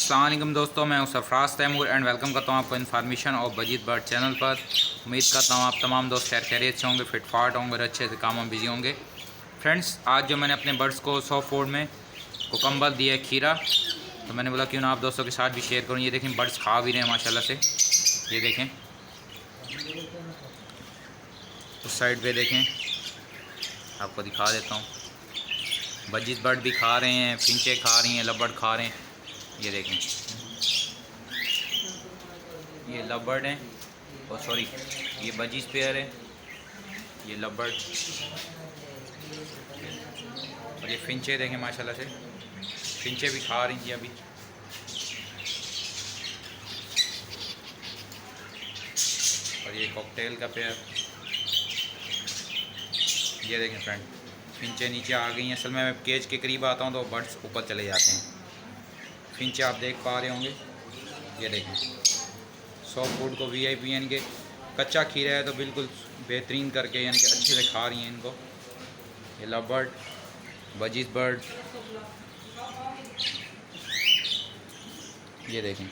अस्सलाम वालेकुम दोस्तों, मैं हूं सरफराज तैमूर एंड वेलकम करता हूं आपको इन्फॉर्मेशन और बजीत बर्ड चैनल पर। उम्मीद करता हूं आप तमाम दोस्त खैरियत से होंगे, फिट फाट होंगे और अच्छे से काम में बिजी होंगे। फ्रेंड्स, आज जो मैंने अपने बर्ड्स को सॉफ्ट फूड में कुकम्बर दिया है, खीरा, तो मैंने बोला क्यों ना आप दोस्तों के साथ भी शेयर करूँ। ये देखें, बर्ड्स खा भी रहे हैं माशाल्लाह से। ये देखें, उस साइड पे देखें, आपको दिखा देता हूँ। बजीत बर्ड भी खा रहे हैं, फिंचे खा रही हैं, लव खा रहे हैं। ये देखें, ये लव बर्ड हैं, और सॉरी ये बजीज पेयर है, ये लव बर्ड, और ये फिंचे देखें माशाल्लाह से। फिंचे भी खा रही थी अभी। और ये कॉकटेल का पेयर, ये देखें फ्रेंड, फिंचे नीचे आ गई हैं। असल में मैं केज के करीब आता हूँ तो बर्ड्स ऊपर चले जाते हैं। फिंचे आप देख पा रहे होंगे, ये देखें। सॉफ्ट फूड को वीआईपी यानी कि कच्चा खीरा है तो बिल्कुल बेहतरीन करके यानी कि अच्छे से खा रही हैं इनको। ये लव बर्ड, बजीज बर्ड, ये देखें।